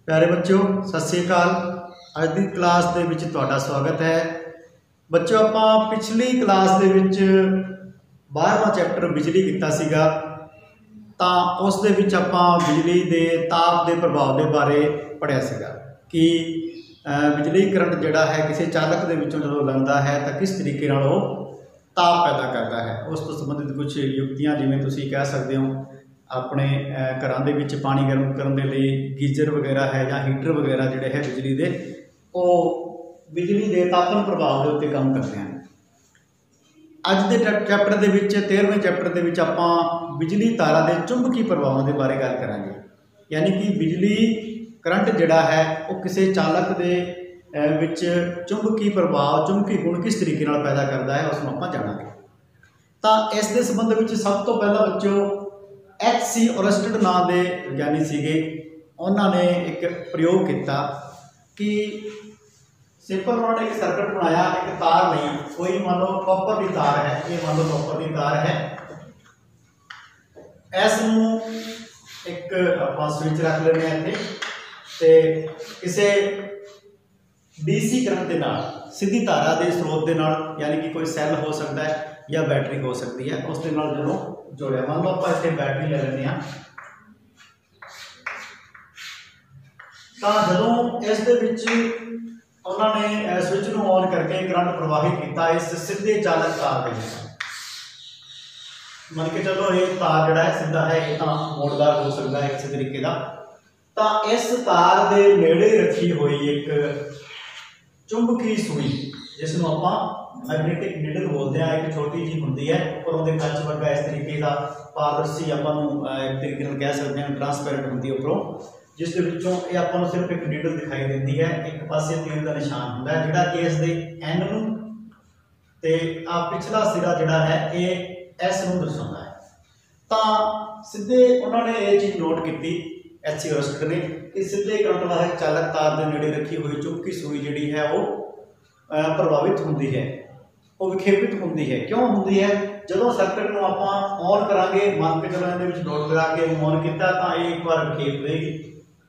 प्यारे बच्चों सत श्री अकाल। अज की क्लास दे विच तुहाडा स्वागत है। बच्चों आपां पिछली क्लास दे विच 12वां चैप्टर बिजली कीता सीगा, तां उस दे विच आपां बिजली दे ताप दे प्रभाव दे बारे पढ़िया सीगा कि बिजली करंट जिहड़ा है किसी चालक दे विचों जदों लंघदा है तां किस तरीके नाल ओह ताप पैदा करता है। उस तो संबंधित कुछ युक्तियां जिवें तुसीं कह सकदे हो अपने घरों के विच पानी गर्म करने के लिए गीजर वगैरह है या हीटर वगैरह जोड़े है बिजली के बिजली के तापन प्रभाव के उत्ते काम करते हैं। अज के चैप्टर के 13वें चैप्टर के आपां बिजली तारा के चुंबकी प्रभावों के बारे गल करांगे, यानी कि बिजली करंट जिहड़ा है वो किसी चालक के विच चुंबकी प्रभाव चुंबकी गुण किस तरीके नाल पैदा करता है उसनूं आपां जाणांगे। तां इस दे संबंध में सब तो पहला बच्चों H.C. ओरस्टेड नाम के विज्ञानी सीगे, उन्होंने एक प्रयोग किया कि सिंपल उन्होंने एक सर्किट बनाया, एक तार नहीं, कोई मान लो कॉपर की तार है, ये मान लो कॉपर की तार है, इसनूं एक आपां स्विच रख लेने इत्थे ते किसी DC करंट के नाल सीधी तारा के स्रोत के नाल, यानी कि कोई सैल हो सकता है या बैटरी हो सकती है, उस दे नाल जदों जोड़िया। मान लो आप इतने बैटरी ले लें तो जदों इस दे विच उन्होंने स्विच नूं ऑन करके करंट प्रवाहित किया इस सीधे चालक तार के विच। मान के चलो ये तार जिहड़ा है सीधा है, ये तो मोड़दार हो सकता है किसी तरीके का, तो इस तार के नेड़े रखी हुई एक चुंबकी सुई जिसनों आपां मैगनेटिक नीडल बोलते हैं, एक छोटी जी होंगी है, उपर उहदे कच वर्गा इस तरीके का पारदर्शी आपां एक तरीके कह सकते हैं ट्रांसपेरेंट होंगी उपरों, जिस दे विचों ये आपां नूं सिर्फ एक नीडल दिखाई देती है, एक पासे तीर का निशान होंदा है जिहड़ा कि इस दे एंड नूं ते आ पिछला सिरा जिहड़ा है ये एस नूं दर्शाउंदा है। तां सीधे उन्होंने ये चीज़ नोट की H.C. ओरस्टेड ने कि सीधे करंट वाले चालक तार के नेड़े रखी हुई चुंबकी सुई जिहड़ी है वो प्रभावित होंदी है, वो विखेपित होंदी है। क्यों होंदी है? जदों सर्किट नूं आपां ऑन करांगे, मान के चलो इहदे विच डॉट लगा के ऑन किया तो ये एक बार विखेप देगी,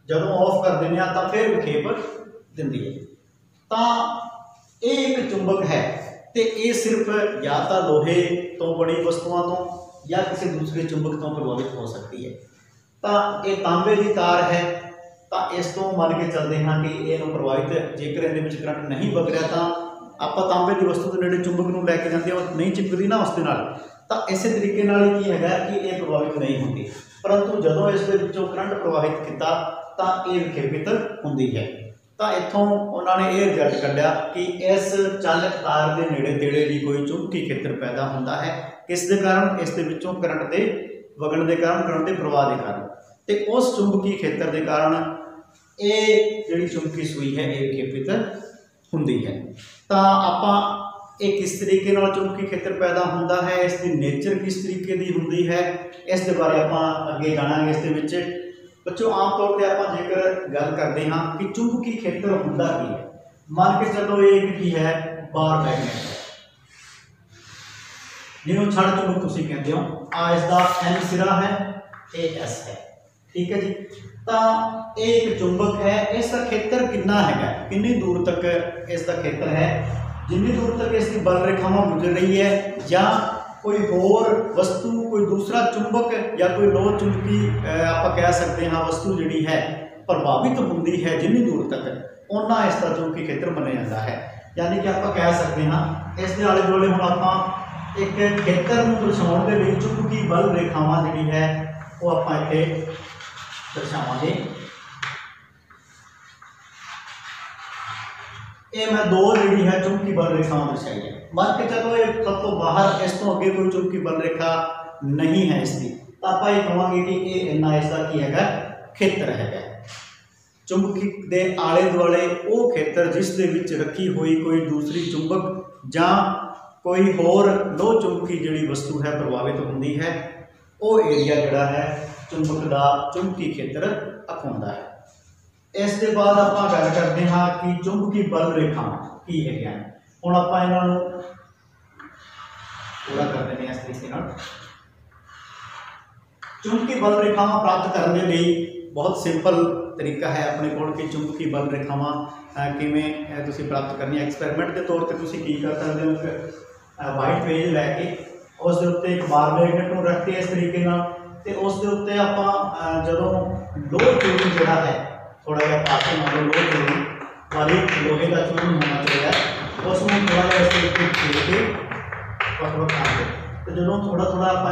जदों ऑफ कर देने तो फिर विखेप दिंदी है। तो ये एक चुंबक है तो ये सिर्फ या तो लोहे तो बनी वस्तुओं तो या किसी दूसरे चुंबक तो प्रभावित हो सकती है। तो ये तांबे की तार है, तो इस तो मान के चलते हैं कि ये प्रभावित जेकर इहदे विच करंट नहीं वग रहा तो आप तांबे की वस्तु के नेड़े चुंबक नूं लैके जाते हो नहीं चिपकती ना उसके नाल, तो इस तरीके नाल की है कि ये प्रभावित नहीं होती, परंतु जदों इस दे विचों करंट प्रवाहित किया तो ये विखेपित होंदी है। तो इत्थों उन्होंने ये रिजल्ट कढ़िया कि इस चालक तार के नेड़े तेड़े भी कोई चुंबकी खेत्र पैदा होता है, किस दे कारण? इस दे विचों करंट के वगण के कारण, करंट के प्रवाह के कारण, तो उस चुंबकी खेत्र के कारण ये जिहड़ी चुंबकी सुई है ये विखेपित होंदी है। तो आप ये किस तरीके नाल चुंबकी खेत्र पैदा होंदा है, इसकी नेचर किस तरीके की होंदी है, इस दे बारे आप अगे जाणांगे। इस दे विच बच्चों आम तौर पर आप जेकर गल करते हाँ कि चुंबकी खेत्र होंदा की है, मान के चलो ये की है बार मैगनेट है, जिन्होंने छड़ चुंबक तुसीं कहते हो, आ इसका N सिरा है, ए S है, ठीक है जी। तो एक चुंबक है, इसका खेत्र कितना है, कितनी दूर तक इसका खेत्र है, जितनी दूर तक इसकी बल रेखावां गुजर रही है या कोई होर वस्तु कोई दूसरा चुंबक या कोई लोह चुंबकी आप कह सकते हैं वस्तु जिहड़ी है प्रभावित होंदी है, जितनी दूर तक उन्ना इसका चुंबकी खेत्र मनिया जाता है। यानी कि आप कह सकते हैं इस आले दुआले हुण आप एक खेत्र नूं दर्शाउण दे लई चुंबकी बल रेखावां जिहड़ी है वो आप इत्थे दर्शावांगे। ये मैं दो जी है चुंबकी बल रेखावां दर्शाई है, मान के चलो ये सब तो बाहर इस तो अगे कोई चुंबकी बल रेखा नहीं है इसकी, तो आप ये कहांगे कि ये इन्ना इसका की है खेत्र है। चुंबकी के आले दुआले वो खेत्र जिस दे विच रखी हुई कोई दूसरी चुंबक या कोई होर लोह चुंबकी जिहड़ी वस्तु है प्रभावित होंदी है, वो एरिया जिहड़ा है चुंबक का चुंबकी खेत्र अखाउंदा है। इस दे बाद आप गल करते हैं कि चुंबकी बल रेखा की है, हुण आपां इन्हां नूं पूरा कर देंगे इस तरीके नाल। चुंबकी बल रेखावां प्राप्त करने के लिए बहुत सिंपल तरीका है अपने कोल कि चुंबकी बल रेखावां किवें तुसीं प्राप्त करनी। एक्सपैरीमेंट के तौर पर तुसीं की कर सकते हो, एक वाइट पेज लैके उस दे उत्ते एक बार मैगनेट नूं रख के इस तरीके नाल ते उस दे उत्ते आपां जदों लोह चूर्ण जिहड़ा है थोड़ा जिहा पासे मान लो लोह चूर्ण बारीक लोहे का चूर्ण होना चाहिए, उसमें थोड़ा जिहा इस तरीके फेर के वख-वख आके तो जो थोड़ा थोड़ा आप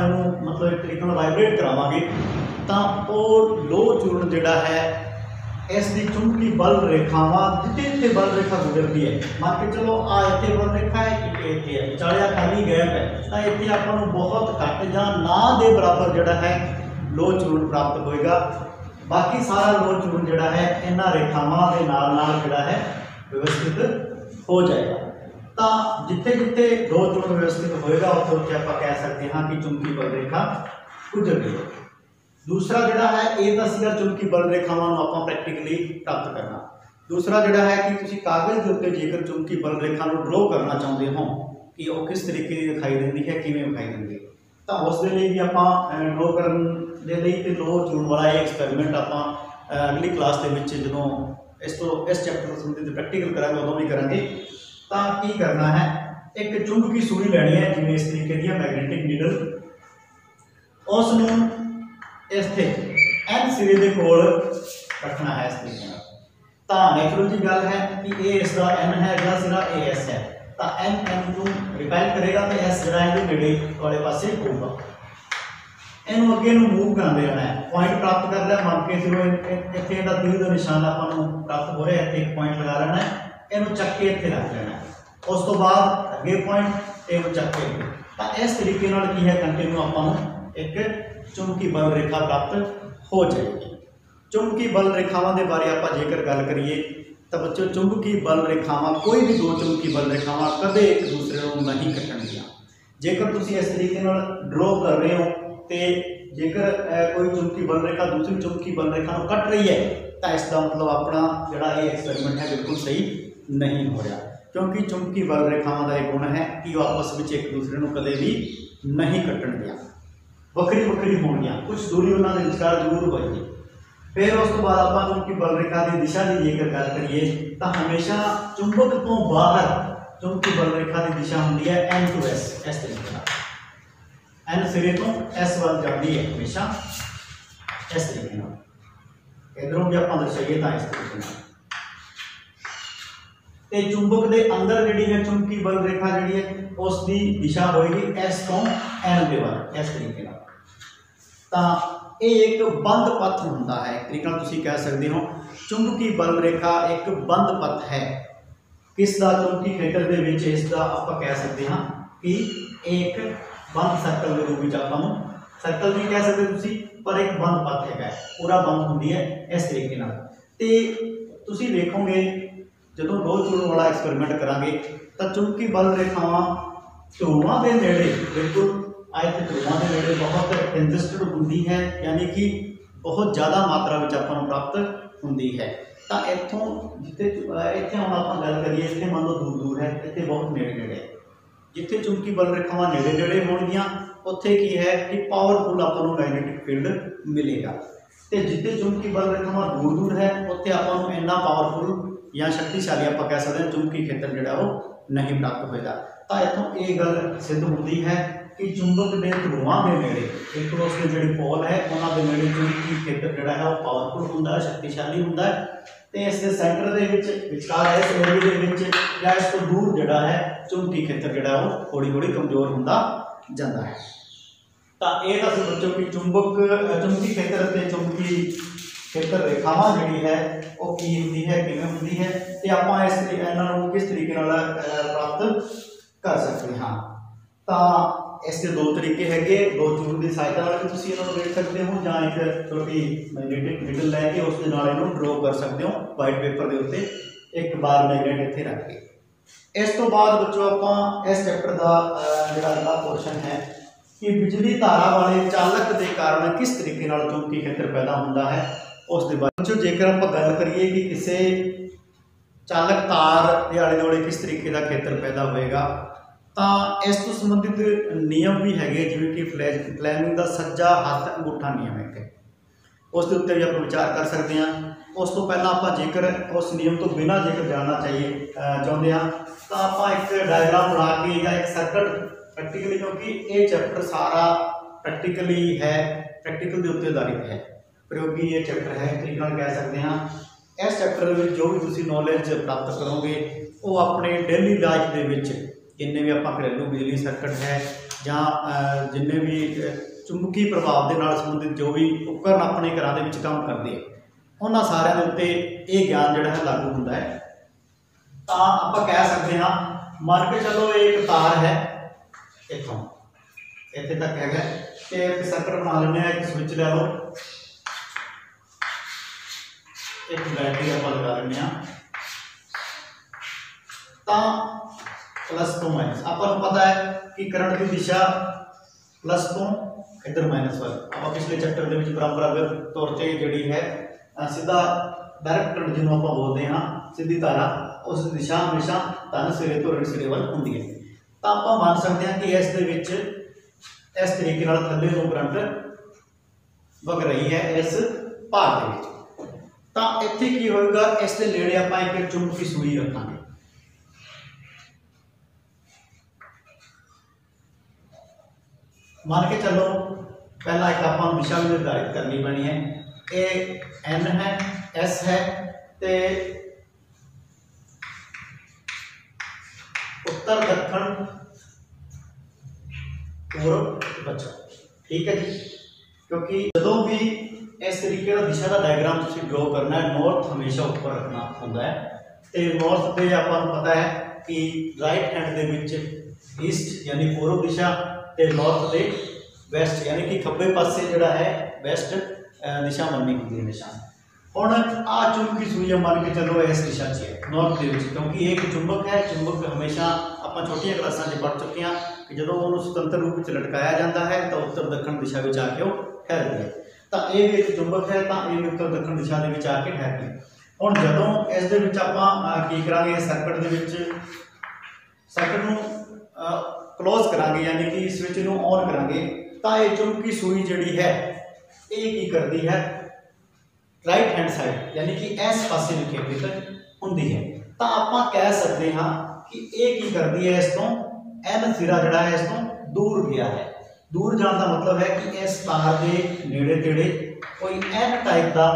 मतलब एक तरीके वाइब्रेट करावांगे तो वो लोह चूर्ण जिहड़ा है इसकी चुंबकी बल रेखावां जिथे जिथे बल रेखा गुजरती है, मान के चलो आ इत्थे बल रेखा है कि इत्थे है विचालिया खाली गैप है तो इत्थे आपां नूं बहुत घट जां ना दे बराबर जिहड़ा है लोह चूर्ण प्राप्त होएगा। बाकी सारा लोह चूर्ण जिहड़ा है इन्हां रेखावां दे नाल नाल जिहड़ा है व्यवस्थित हो जाएगा। तो जिथे जिथे लोह चूर्ण व्यवस्थित होएगा उत्थे उत्थे आपां कह सकते हैं कि चुंबकी बल रेखा गुजर रही है। दूसरा जिहड़ा है ये तो सीगा चुंबकी बल रेखावां नूं आपां प्रैक्टिकली प्राप्त करना। दूसरा जिहड़ा है कि तुसीं कागज़ के उत्ते जेकर चुंबकी बल रेखा नूं ड्रॉ करना चाहुंदे हो कि वो किस तरीके की दिखाई देंदी है, किवें दिखाई देंदी है, तो उस दे लई भी आपां ड्रॉ करन दे लई ते लोह चूर्ण वाला ये एक्सपैरीमेंट आपां अगली क्लास दे विच जदों इस चैप्टर से संबंधित प्रैक्टिकल करांगे उदों भी करांगे। तो की करना है, एक चुंबकी सूई लैनी है जिवें इस तरीके की मैगनेटिक नीडल, उसनूं इत्थे एन सिरे दे कोल रखना है इस तरीके नाल। तो नैचुरल जी गल है कि ये इसका एन है, अगला सिरा ए एस है, तो एन एन नूं रिपेल करेगा तो एस जिहड़ा इहदे नेड़े वाले पासे होगा। इनू अगे मूव कराते रहना है, पॉइंट प्राप्त कर लिया, मान के चलो इतने इहदा तीर का निशान आपां प्राप्त हो रहा है, इतने एक पॉइंट लगा लेना है, इनू चक के इत्थे रख लेना है, उस तो बाद अगे पॉइंट इनू चक के। तो इस तरीके नाल की है कंटिन्यू आपां एक चुंबकी बल रेखा प्राप्त हो जाएगी। चुंबकी बल रेखावां के बारे आपां जेकर गल करिए तो बच्चों चुंबकी बल रेखावां कोई भी दो चुंबकी बल रेखावां कदे एक दूसरे को नहीं कट्टणगियां। जेकर तुसीं इस तरीके नाल ड्रॉ कर रहे हो तो जेकर कोई चुंबकी बल रेखा दूसरी चुंबकी बल रेखा को कट रही है तो इसका मतलब अपना जिहड़ा ये एक्सपैरीमेंट है बिल्कुल सही नहीं हो रहा, क्योंकि चुंबकी बल रेखावां का एक गुण है कि वो आपस में एक दूसरे को कदे भी नहीं कट्टणगियां, वक्री वक्री होणगियां, कुछ दूरी उन्होंने विचकार जरूर होएगी। फिर उस तो बाद आपां चुंबकी बल रेखा की दिशा की जेकर गल करिए तो हमेशा चुंबक तो बाहर चुंबकी बल रेखा की दिशा होंदी है एन टू एस, इस तरीके नाल एन सिरे तो एस वाल जाती है हमेशा इस तरीके नाल। इधरों भी आपां दर्शाइए तो इस तरीके नाल ते चुंबक के अंदर जिहड़ी है चुंबकी बल रेखा जिहड़ी है उसकी दिशा होएगी एस तो एन के वाल, इस तरीके नाल। तो ये एक बंद पथ होंदा है, एक तरीके नाल तुसीं कह सकते हो चुंबकी बल रेखा एक बंद पथ है। किसका चुंबकी क्षेत्र दे विच इसका आपां कह सकते हैं कि एक बंद सर्कल के रूप में आपां सर्कल नहीं कह सकते तुसीं, पर एक बंद पथ है, पूरा बंद होंदी है इस तरीके नाल। ते तुसीं देखोगे जदों लोह चूर्ण वाला एक्सपैरीमेंट करांगे तो चुंबकी बल रेखावां ध्रुवां के नेड़े बिल्कुल आए थे ध्रुवां के नेड़े बहुत कंजस्टेड होंदी है, यानी कि बहुत ज़्यादा मात्रा में आपां प्राप्त होंदी है। तो इत्थों जिथे इत्थे हुण आपां गल करिए इत्थे मान लो दूर दूर है, इत्थे बहुत नेड़े नेड़े, जिथे चुंबकी बल रेखावां नेड़े नेड़े होणगियां उत्थे की है कि पावरफुल आपां नूं मैग्नेटिक फील्ड मिलेगा, तो जिथे चुंबकी बल रेखावां दूर दूर है उत्थे आपां नूं इन्ना पावरफुल या शक्तिशाली आप कह सकते हैं चुंबकी क्षेत्र जिहड़ा वो नहीं प्राप्त होएगा। तो इत्थों ये गल सिद्ध होती है कि चुंबक के ध्रुवां के नेड़े एक उसके जिहड़े पोल है उन्होंने नेड़े चुंबकी क्षेत्र जिहड़ा है वो पावरफुल होंदा है, शक्तिशाली होंदा है, तो इसके सेंटर के विचकार इस एरिए के या इस तो दूर जिहड़ा है चुंबकी क्षेत्र जिहड़ा वो थोड़ी थोड़ी कमजोर होंदा जाता है। तो ये दस बच्चों की चुंबकी क्षेत्र से चुंबकी क्षेत्र रेखावां जिहड़ी है वो की होंदी है, किवें होंदी है, ते आपां इस इन्हां नूं किस तरीके नाल प्राप्त कर सकते हैं। तो इसके दो तरीके हैगे, दो चूर्ण की सहायता नाल भी तुसीं इन्हां नूं देख सकते हो जां एक छोटी मैग्नेटिक नीडल लैके उस दे नाल इहनूं ड्रॉ कर सकते हो वाइट पेपर के उत्ते एक बार मैग्नेट इत्थे रख के। इस तो बाद बच्चों आपां इस चैप्टर का जिहड़ा अगला पोर्शन है कि बिजली धारा वाले चालक के कारण किस तरीके नाल चुंबकी क्षेत्र पैदा होंदा है उस दे बारे जो जेकर आप गल करिए कि किसी चालक तार के आले दुआले किस तरीके का क्षेत्र पैदा होएगा, तो इस तो संबंधित नियम भी है जिवें कि फ्लैमिंग का सज्जा हथ अंगूठा नियम है, उस दे उत्ते भी आप विचार कर सकते हैं उस तो पहला आप जेकर उस नियम तो बिना जेकर जानना चाहिए चाहते हैं तो आप एक डायग्राम बना के या एक सर्कट प्रैक्टिकली, क्योंकि ये चैप्टर सारा प्रैक्टिकली है, प्रैक्टिकल के उत्ते आधारित है, प्रयोगी ये चैप्टर है तरीके नाल कह सकते हैं। इस चैप्टर में जो भी तुसीं नॉलेज प्राप्त करोगे वो अपने डेली लाइफ के विच जिन्ने भी आप घरेलू बिजली सर्कट है ਜਾਂ जिन्ने भी चुंबकी प्रभाव के नाल संबंधित जो भी उपकरण अपने घरों के विच काम करते हैं उन्होंने सारिਆਂ ਦੇ उत्ते ये ज्ञान जिहड़ा है लागू होंदा है। तो आप कह सकते हैं मान के चलो एक तार है इतों इत्थे तक है तो एक सर्कट बना लेने, एक स्विच ले लो, एक बैटरी आप लगा लें तो प्लस तो माइनस आपको पता है कि करंट की दिशा प्लस तो इधर माइनस वाल आप पिछले चैप्टर के परंपरागत तौर पर जी है सीधा डायरेक्ट करंट जिन्होंने आप बोलते हैं सीधी धारा उस दिशा हमेशा धन सिरे तो ऋण सिरे वाल होंगी है। तो आप मान सकते हैं कि इस तरीके थले को करंट वग रही है इस भाग के। तो इत्थे की होगा इस दे नेड़े आप एक चुंबकी सूई रखांगे, मान के चलो पहला एक आप दिशा भी निर्धारित करनी पैनी है, ए एन है एस है ते उत्तर दक्षिण पूर्व पश्चिम, ठीक है जी। क्योंकि जो भी इस तरीके का दिशा का डायग्राम तुसीं ड्रॉ करना है नॉर्थ हमेशा ऊपर रखना होता है। तो नॉर्थ पे आपको पता है कि राइट हैंड के विच ईस्ट यानी पूर्व दिशा ते नॉर्थ से वैसट यानी कि खब्बे पासे जोड़ा है वैसट दिशा बननी होंगी हमेशा। हुण आ चुंबकी सूई मान के चलो इस दिशा से है नॉर्थ के, क्योंकि एक चुंबक है, चुंबक हमेशा आप छोटिया क्लासा पढ़ चुके हैं कि जो उन्होंने स्वतंत्र रूप से लटकाया जाता है तो उत्तर दक्षिण दिशा में आके वो ठहरती है। तो ये भी एक चुंबक है तो ये उत्तर दक्षिण दिशा के आके ठहरती है। हुण जदों इस आप की करांगे सर्कट नूं क्लोज करांगे यानी कि स्विच नूं ऑन करांगे तो ये चुंबकी सूई जिहड़ी है ये की करती है राइट हैंड साइड यानी कि इस पासे में केंद्रित होंदी है। तो आप कह सकते हैं कि ये की करती है इस तो एन सिरा जिहड़ा है इस तो दूर गया है। दूर जाने का मतलब है कि इस तार के नेड़े तेड़े कोई एन टाइप का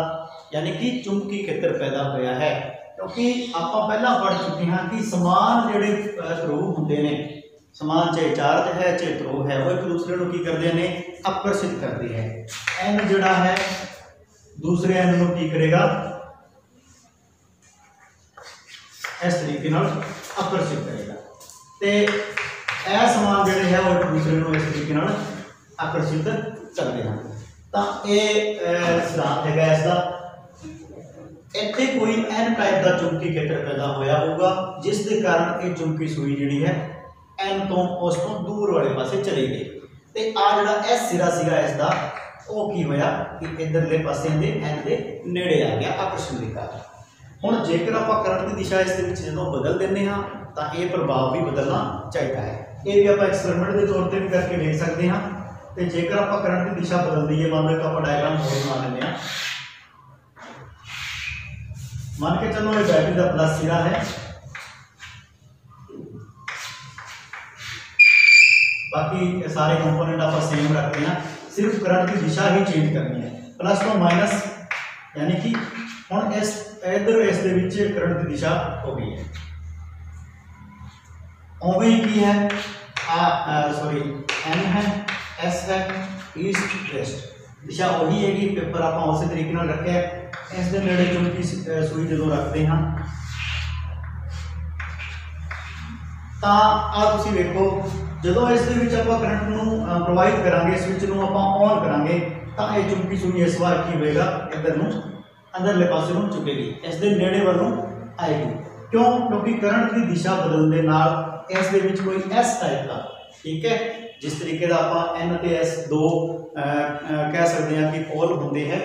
यानी कि चुंबकी खेत्र पैदा होया है। क्योंकि आप पहला पढ़ चुके हैं कि समान जिहड़े ध्रुव होंदे ने, समान चाहे चार्ज है चाहे ध्रुव है, वो एक दूसरे को की करते हैं आकर्षित करती है। एन जिहड़ा है दूसरे एन को की करेगा इस तरीके आकर्षित करेगा। तो यह समान जोड़े है वो एक दूसरे को इस तरीके आकर्षित करते हैं। तो यह सिद्धांत है इसका। इत्थे कोई एन टाइप का चुंबकी खेत्र पैदा होया होगा जिसके कारण ये चुंबकी सूई जी है एन तो उस तो दूर वाले पासे चली गई। तो आ जिहड़ा एस सिरा सीगा इसका वो की होया कि इधरले पासे दे एन दे नेड़े आ गया आकर्षण के कारण। हुण जेकर आप करंट की दिशा इस जो बदल देने हाँ तो ये प्रभाव भी बदलना चाहिए है। ये भी आप एक्सपेरिमेंट के तौर पर भी करके देख सकते हैं। तो जेकर आप करंट की दिशा बदल दी है मान लो आप डायग्राम होर बना लें, मान के चलो ये बैटरी का प्लस सिरा है, बाकी सारे कंपोनेंट आप सेम रखते हैं, सिर्फ करंट की दिशा ही चेंज करनी है। प्लस तो माइनस यानी कि हुण इस इधर इस दे विच करंट की दिशा हो गई है उवें की है सॉरी एन है एस है ईस्ट वेस्ट दिशा वही है कि पेपर आप उस तरीके नाल रखे इस दे नेड़े चुंबकी सूई जो रखते हैं तो आ तुसीं वेखो जो इस करंट में प्रोवाइड करा स्विच में आप ऑन करा तो यह चुंबकी सूई इस बार की होएगा इधर अंदरले पासे में चुकेगी इस दे नेड़े वालों आएगी। क्यों? क्योंकि करंट की दिशा बदलने नाल इस दे विच कोई एस टाइप का, ठीक है, जिस तरीके का आप एन ते एस दो कह सकते हैं कि पोल होंगे हैं,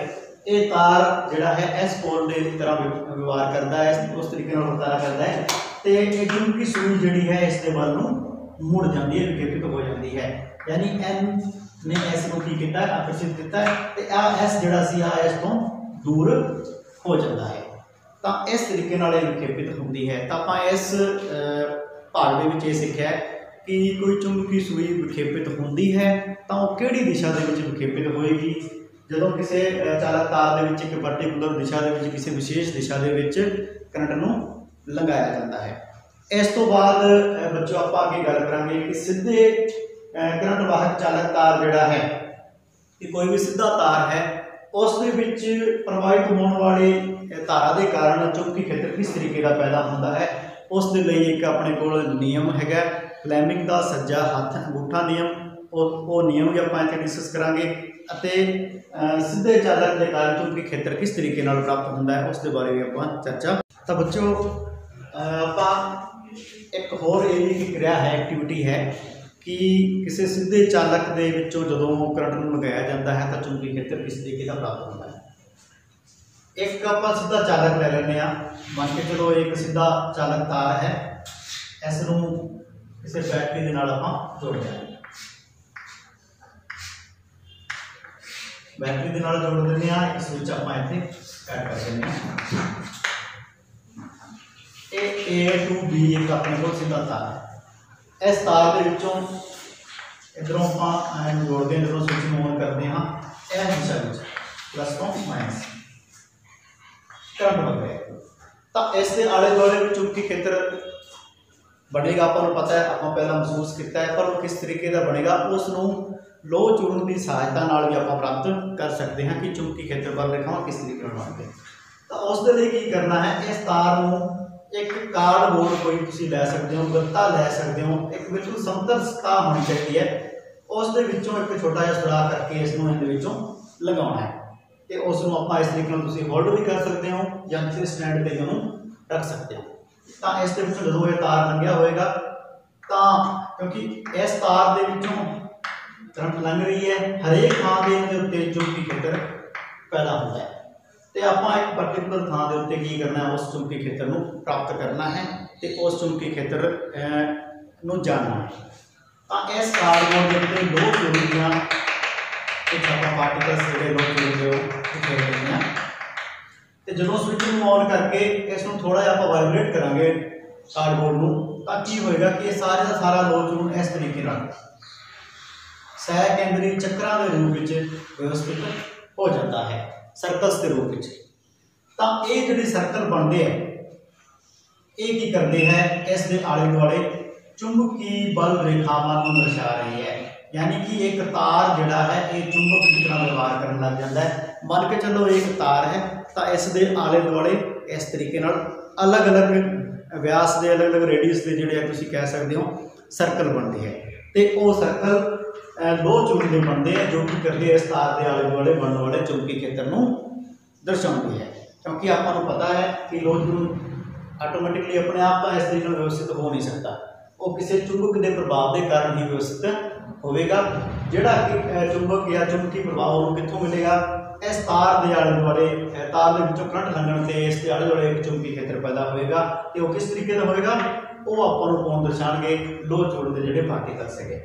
ये तार जिहड़ा है एस पोल के तरह व्यवहार करता है, उस तरीके वर्तारा करता है। तो ये चुंबकी सूई जिहड़ी है इस दे वाल नूं मुड़ जाती है, विक्षेपित हो जाती है, यानी एन ने एस को की किया आकर्षित किया। तो आ एस जिहड़ा सी आ इस तो दूर हो जाता है। तो इस तरीके नाल विक्षेपित होती है। तो आप इस भाग दे विच ये सीखिया कि कोई चुंबकी सूई विक्षेपित होती है तो वह किहड़ी दिशा दे विच विक्षेपित होएगी। जदों किसी चालक तार दे विच एक पर्टिकुलर दिशा दे विच किसी विशेष दिशा दे विच करंट नूं लंघाया जाता है। इस तो बाद बच्चों आप आगे गल करांगे कि सीधे करंट वाहक चालक तार जिहड़ा है कि कोई भी सीधा तार है उस दे विच प्रवाहित होने वाली धारा के कारण चुंबकी क्षेत्र किस तरीके का पैदा होता है। उस दे लई एक अपने कोल नियम है फ्लैमिंग का सज्जा हथ अंगूठा नियम। वो नियम भी आप इत्थे डिस्कस करांगे। सीधे चालक के कारण चुंबकी क्षेत्र किस तरीके नाल प्राप्त होता है उस दे बारे भी आप चर्चा। तो बच्चों आप एक होर ये भी क्रिया है एक्टिविटी है कि किसी सीधे चालक के विचों जदों करंट नूं लगाया जाता है तो चुंबकी क्षेत्र किस तरीके का प्राप्त होता है। एक आप सीधा चालक ले लेने मान के चलो एक सीधा चालक तार है इसनूं किसी बैटरी के नाल आपां जोड़ देंगे। बैटरी के नाल जोड़ देने एक स्विच आपां इत्थे ऐड कर देने। ए टू बी एक अपने को सीधा तार है। इस तार के विचों इधरों आपां जोड़ते हैं जो स्विच ऑन करते हैं यह दिशा प्लस तो माइनस करंट बन रहा है। तो इसके आले दुआले चुंबकी क्षेत्र बनेगा आपको पता है आप पहला महसूस किया है पर वो किस तरीके का बनेगा उसनों लो चुनन की सहायता नाल भी आप प्राप्त कर सकते हैं कि चुंबकी क्षेत्र बल रेखावां किस तरीके बनते हैं। तो उसके लिए की करना है इस तार नूं एक कार्डबोर्ड कोई तुसीं लै सकते हो गत्ता लै सकते हो एक बिल्कुल समतल सतह होनी चाहिए है उस दे विचों एक छोटा जिहा सुराख करके इसनूं इहदे विचों लगाउणा है। तो उसनूं आपां इस तरीके नाल तुसीं होल्ड भी कर सकते हो या किसी स्टैंड ते उहनूं रख सकते हो। तो इस दे विचों जदों ये तार लंघिया होएगा तो क्योंकि इस तार दे विचों करंट लंघ रही है हरेक थां दे उत्ते चुंबकी क्षेत्र पैदा होता है। तो आप एक पर्टिकुलर थां दे उत्ते की करना है उस चुंबकी क्षेत्र नूं प्राप्त करना है तो उस चुंबकी क्षेत्र नूं जानना है। तो इस कार्डबोर्ड के उत्ते दो चुंबकियां कुछ आप पार्टिकल्स जोड़े लो जोड़े खेल रहे हैं। तो जो स्विच ऑन करके इसमें थोड़ा जिहा आप वाइब्रेट करांगे कार्डबोर्ड नूं तो की होएगा कि सारे का सारा लो चून इस तरीके सह केंद्री चक्रां के रूप में व्यवस्थित हो जाता है सर्कल्स के रूप में। तो ये जिहड़े सर्कल बनते हैं ये की करते हैं इस दे आले दुआले चुंबकी बल रेखावां नूं दर्शा रही है। यानी कि एक तार जिहड़ा है ये चुंबक की तरह व्यवहार करने लग जाता है। मान के चलो एक तार है तो इस दे आले दुआले इस तरीके नाल अलग अलग व्यास के अलग अलग रेडियस के जिहड़े तुसीं कह सकते हो सर्कल बनते हैं। तो वो सर्कल दो चुंबक बनते हैं जो कि करते हैं इस तार के आले दुआले बनने वाले चुंबकी क्षेत्र नूं दर्शाउंदी है। क्योंकि आपको पता है कि लो चून आटोमैटिकली अपने आप तो इस तरीके व्यवस्थित हो नहीं सकता वो किसी चुंबक के प्रभाव के कारण ही व्यवस्थित होगा। जिहड़ा कि चुंबक या चुंबकी प्रभाव कित्थों मिलेगा इस तार के आले दुआले तार के विचों करंट लंघण से इस आले दुआले एक चुंबकी क्षेत्र पैदा होएगा। तो वो किस तरीके का होएगा वो आपको कौन दर्शाएंगे लो चूड़ के जिहड़े पार्टिकल्स है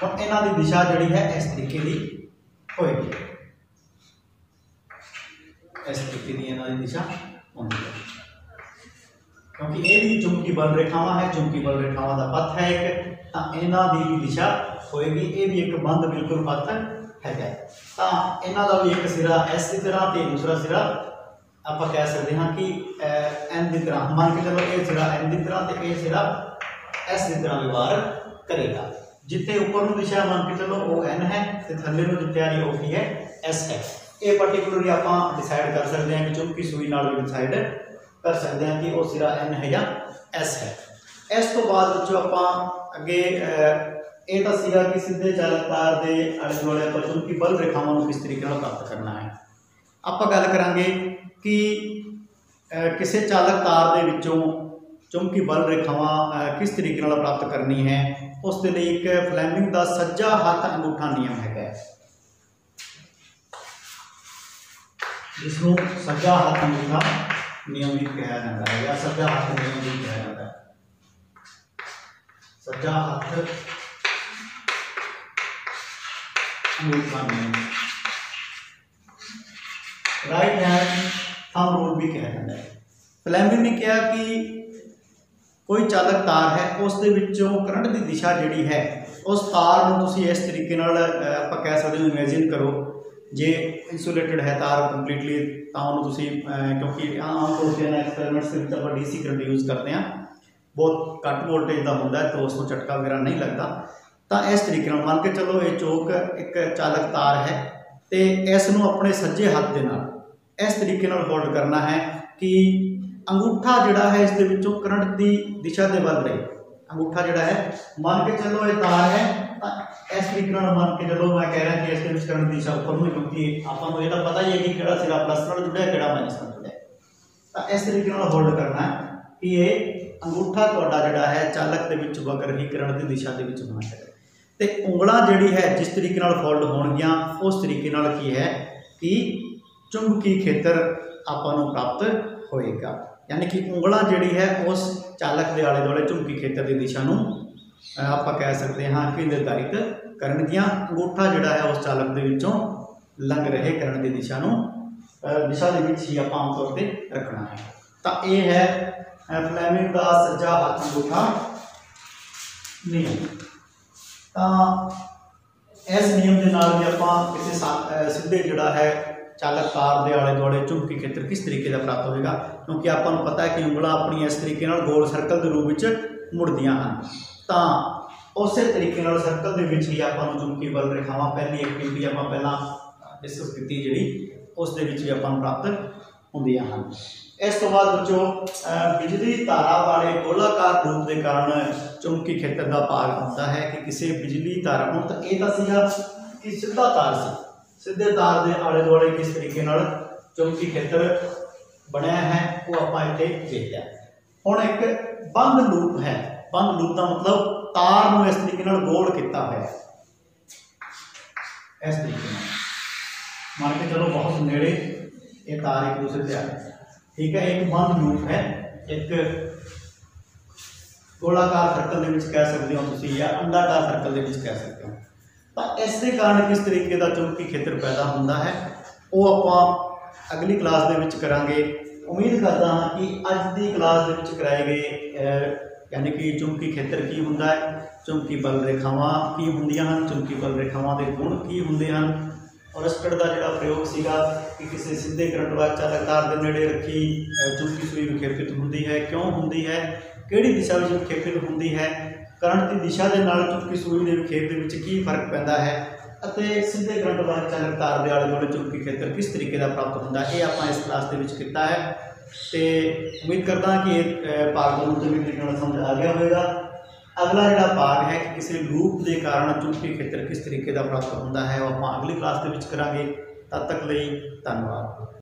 और इन्हां दी दिशा जिहड़ी है इस तरीके की होएगी। इस तरीके की इन्हां दी दिशा होनी है क्योंकि ये भी चुंबकी बल रेखावां है चुंबकी बल रेखावां का पथ है एक तो इन्हां दी भी दिशा होएगी। ये भी एक बंद बिल्कुल पथ है तो इन्हां दा भी एक सिरा इस की तरह तो दूसरा सिरा आप कह सकते हैं कि एन की तरह मान के चलो ये सिरा एन की तरह तो ये सिरा एस की तरह व्यवहार करेगा। जिथे ऊपर नूं दिशा मान के चलो वो एन है तो थल्ले नूं जिथे आ रही वो की है एस है। ये पर्टिकुलरली आप डिसाइड कर सकते हैं कि चुंबकी सूई नाल भी डिसाइड कर सकते हैं कि वो सिरा एन है या एस है। इस तो बाद बच्चों आप अगे ये तो सीगा कि सीधे चालक तार के आले दुआले आप चुंबकी बल रेखावां नूं किस तरीके नाल प्राप्त करना है। आप गल करांगे कि किसी चालक तार के विचों चुंबकी बल रेखावां किस तरीके नाल प्राप्त करनी है उसके लिए एक फ्लैमिंग का सज्जा हथ अंगूठा नियम है जिसनों सज्जा हथ अंगूठा नियम भी कहा जाता है या सज्जा हथ नियम भी कहा जाता है। सज्जा हथ अंगूठा नियम राइट हैंड थंब रूल भी कहा जाता है। फ्लेमिंग ने कहा कि कोई चालक तार है उस दे विचों करंट की दिशा जिहड़ी है उस तार नूं तुसीं इस तरीके नाल आपां कह सकते हो, इमेजिन करो जे इंसुलेटेड है तार कंप्लीटली तो उन्होंने तुसीं क्योंकि आम तौर पर एक्सपेरिमेंट्स के आप DC करंट यूज़ करते हैं, बहुत घट वोल्टेज का होंदा है तो उसको झटका वगैरह नहीं लगता। तो इस तरीके नाल मान के चलो ये चोक एक चालक तार है तो इसनूं अपने सज्जे हाथ के नाल इस तरीके नाल होल्ड करना है कि अंगूठा जिहड़ा है इस दे विचों करंट की दिशा के वल रहे। अंगूठा जिहड़ा है मान के चलो ये तार है इस तरीके नाल मान के चलो मैं कह रहा कि इस दे विच करंट की दिशा ऊपर नूं, क्योंकि आपां नूं ये तो पता ही है कि किहड़ा सिरा प्लस नाल जुड़िया किहड़ा माइनस नाल जुड़िया। तो इस तरीके नाल होल्ड करना है कि ये अंगूठा तुहाडा जिहड़ा है चालक दे विच वगर ही करंट की दिशा के विच होना चाहिए। तो उंगलां जिहड़ी है जिस तरीके नाल फोल्ड होणगियां उस तरीके नाल की है कि चुंबकी खेतर आपां नूं प्राप्त होएगा, यानी कि उंगलां जिहड़ी है उस चालक के आले दुआले चुंबकी खेतर की दिशा नूं आपां कह सकते हाँ कि निर्धारित करनगियां। अंगूठा जिहड़ा है उस चालक के विचों लंघ रहे करंट की दिशा नूं दिशा दे विच ही आपां आम तौर पर रखना है। तो यह है फ्लेमिंग का सज्जा हाथ अंगूठा नियम। तो इस नियम के नाल भी आपां किसी सीधे जिहड़ा है चालक तार के आले दुआले चुंबकी खेतर किस तरीके का प्राप्त होगा, क्योंकि आपां नूं पता है कि उंगलां अपनी इस तरीके नाल गोल सर्कल के रूप में मुड़दियां हैं। तो उस तरीके नाल सर्कल के विच ही आपां नूं चुंबकी बल रेखावां पहली एक्टिविटी आपां पहलां डिस्कस की जिहड़ी उस दे विच भी आपां नूं प्राप्त होंदियां हैं। इस तो बाद बच्चों बिजली तारा वाले गोलाकार रूप के कारण चुंबकी खेतर का भाग होता है कि किसी बिजली तारा हूँ तो यह सीगा कि सीधा तार से सीधे तार के आले दुआले किस तरीके नाल चुंबकी खेतर बनया है वो आपां इत्थे देख लिया। हुण एक बंद लूप है, बंद लूप का मतलब तार नूं इस तरीके नाल गोल किया हुआ है, इस तरीके मान के चलो बहुत नेड़े ये तार एक दूसरे से आ गए, ठीक है। एक बंद लूप है, एक गोलाकार सर्कल के विच कह सकते हो तुसीं या अंडाकार सर्कल के विच कह सकते हो। तो इस दे कारण किस तरीके का चुंबकी खेतर पैदा होता है वो आपां अगली क्लास दे विच करांगे। उम्मीद करता हाँ कि अज की क्लास दे विच कराए गए यानी कि चुंबकी खेतर की हुंदा है, चुंबकी बल रेखावां की हुंदियां हन, चुंबकी बल रेखावां दे गुण की हुंदे हन, और रस्कट का जिहड़ा प्रयोग सीगा कि किसी सीधे करंट वाले चालक तार के नेड़े रखी चुंबकी सूई विखेपित होंदी है, क्यों होंदी है, किहड़ी दिशा में विखेपित होंदी है, करंट की दिशा के नाल चुंबकी सूई के विखेप के विच की फर्क पैदा है, अते सीधे करंट वाले चालक तार के आले दुआले चुंबकी खेतर किस तरीके का प्राप्त होंदा है, ये आपां इस क्लास के विच कीता है। तो उम्मीद करता कि भाग तुहानूं चंगी तरीके नाल समझ आ गया होगा। अगला जिहड़ा भाग है कि किसी लूप के कारण चुंबकी खेतर किस तरीके का प्राप्त होंदा है वो आपां अगली क्लास के विच करांगे। तद तक लई धन्नवाद।